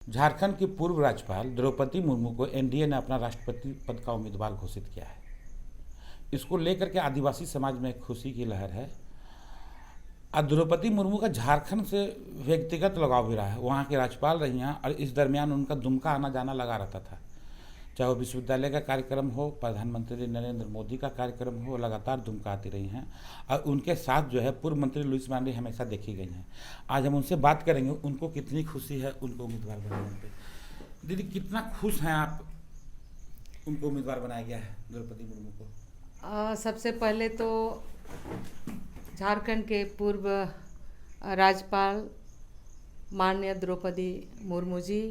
झारखंड की पूर्व राज्यपाल द्रौपदी मुर्मू को एनडीए ने अपना राष्ट्रपति पद का उम्मीदवार घोषित किया है। इसको लेकर के आदिवासी समाज में एक खुशी की लहर है। द्रौपदी मुर्मू का झारखंड से व्यक्तिगत लगाव भी रहा है। वहाँ के राज्यपाल रही हैं और इस दरमियान उनका दुमका आना जाना लगा रहता था। चाहे वो विश्वविद्यालय का कार्यक्रम हो, प्रधानमंत्री नरेंद्र मोदी का कार्यक्रम हो, लगातार दुमका आती रही हैं। और उनके साथ जो है पूर्व मंत्री लुईस मांडी हमेशा देखी गई हैं। आज हम उनसे बात करेंगे, उनको कितनी खुशी है उनको उम्मीदवार बनाने पर। दीदी, कितना खुश हैं आप, उनको उम्मीदवार बनाया गया है द्रौपदी मुर्मू को? सबसे पहले तो झारखंड के पूर्व राज्यपाल माननीय द्रौपदी मुर्मू जी,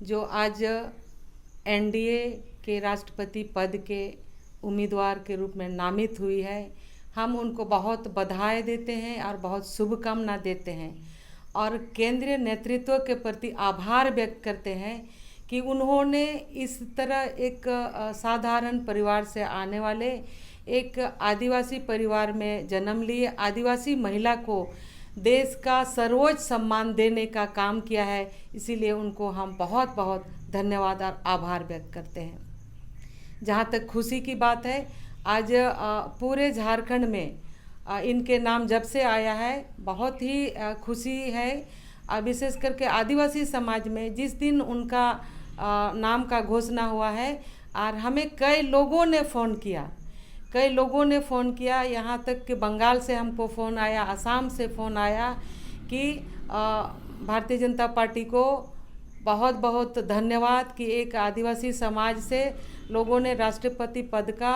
जो आज एनडीए के राष्ट्रपति पद के उम्मीदवार के रूप में नामित हुई है, हम उनको बहुत बधाई देते हैं और बहुत शुभकामना देते हैं और केंद्रीय नेतृत्व के प्रति आभार व्यक्त करते हैं कि उन्होंने इस तरह एक साधारण परिवार से आने वाले एक आदिवासी परिवार में जन्म लिए आदिवासी महिला को देश का सर्वोच्च सम्मान देने का काम किया है। इसीलिए उनको हम बहुत बहुत धन्यवाद और आभार व्यक्त करते हैं। जहाँ तक खुशी की बात है, आज पूरे झारखंड में इनके नाम जब से आया है बहुत ही खुशी है। विशेष करके आदिवासी समाज में जिस दिन उनका नाम का घोषणा हुआ है और हमें कई लोगों ने फ़ोन किया, यहाँ तक कि बंगाल से हमको फ़ोन आया, असम से फ़ोन आया कि भारतीय जनता पार्टी को बहुत बहुत धन्यवाद कि एक आदिवासी समाज से लोगों ने राष्ट्रपति पद का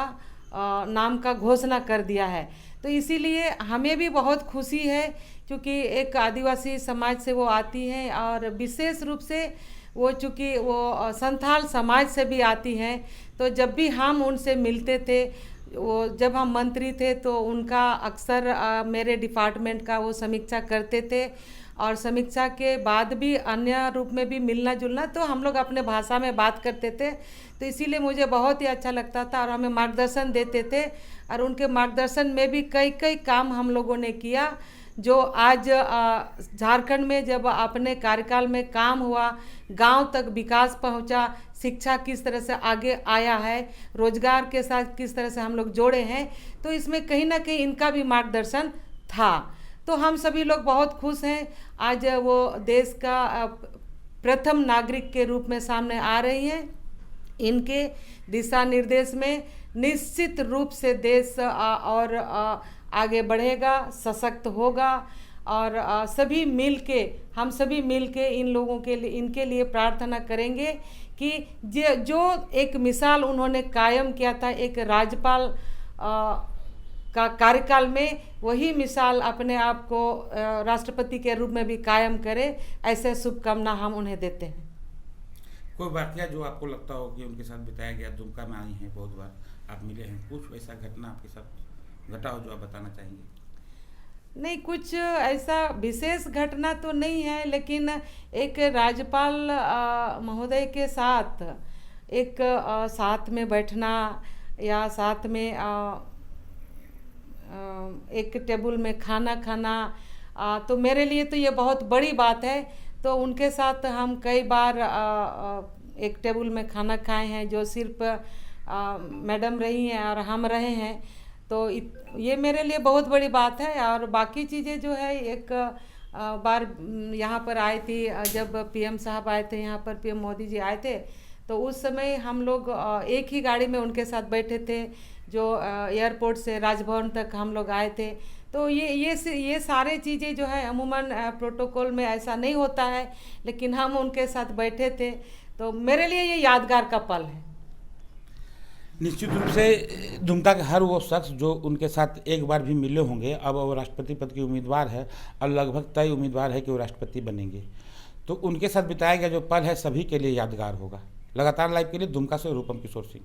नाम का घोषणा कर दिया है। तो इसीलिए हमें भी बहुत खुशी है क्योंकि एक आदिवासी समाज से वो आती हैं और विशेष रूप से वो चूँकि वो संथाल समाज से भी आती हैं। तो जब भी हम उनसे मिलते थे, वो जब हम मंत्री थे तो उनका अक्सर मेरे डिपार्टमेंट का वो समीक्षा करते थे और समीक्षा के बाद भी अन्य रूप में भी मिलना जुलना, तो हम लोग अपने भाषा में बात करते थे। तो इसीलिए मुझे बहुत ही अच्छा लगता था और हमें मार्गदर्शन देते थे और उनके मार्गदर्शन में भी कई काम हम लोगों ने किया जो आज झारखंड में जब अपने कार्यकाल में काम हुआ, गांव तक विकास पहुंचा, शिक्षा किस तरह से आगे आया है, रोजगार के साथ किस तरह से हम लोग जोड़े हैं, तो इसमें कहीं ना कहीं इनका भी मार्गदर्शन था। तो हम सभी लोग बहुत खुश हैं। आज वो देश का प्रथम नागरिक के रूप में सामने आ रही हैं। इनके दिशा निर्देश में निश्चित रूप से देश और आगे बढ़ेगा, सशक्त होगा और हम सभी मिलके इन लोगों के लिए, इनके लिए प्रार्थना करेंगे कि जो एक मिसाल उन्होंने कायम किया था एक राज्यपाल का कार्यकाल में, वही मिसाल अपने आप को राष्ट्रपति के रूप में भी कायम करे, ऐसे शुभकामना हम उन्हें देते हैं। कोई वाकया जो आपको लगता हो कि उनके साथ बिताया गया, दुमका में आई हैं, बहुत बार आप मिले हैं, कुछ वैसा घटना आपके साथ घटा हो जो आप बताना चाहेंगे? नहीं, कुछ ऐसा विशेष घटना तो नहीं है, लेकिन एक राज्यपाल महोदय के साथ एक साथ में बैठना या साथ में एक टेबल में खाना खाना, तो मेरे लिए तो ये बहुत बड़ी बात है। तो उनके साथ हम कई बार एक टेबल में खाना खाए हैं, जो सिर्फ मैडम रही हैं और हम रहे हैं। तो ये मेरे लिए बहुत बड़ी बात है। और बाकी चीज़ें जो है, एक बार यहाँ पर आई थी जब पीएम साहब आए थे, यहाँ पर पीएम मोदी जी आए थे, तो उस समय हम लोग एक ही गाड़ी में उनके साथ बैठे थे, जो एयरपोर्ट से राजभवन तक हम लोग आए थे। तो ये सारे चीज़ें जो है अमूमन प्रोटोकॉल में ऐसा नहीं होता है, लेकिन हम उनके साथ बैठे थे, तो मेरे लिए ये यादगार का पल है। निश्चित रूप से दुमका के हर वो शख्स जो उनके साथ एक बार भी मिले होंगे, अब वो राष्ट्रपति पद की उम्मीदवार है और लगभग तय उम्मीदवार है कि वो राष्ट्रपति बनेंगे। तो उनके साथ बिताया गया जो पल है सभी के लिए यादगार होगा। लगातार लाइव के लिए दुमका से रूपम किशोर सिंह।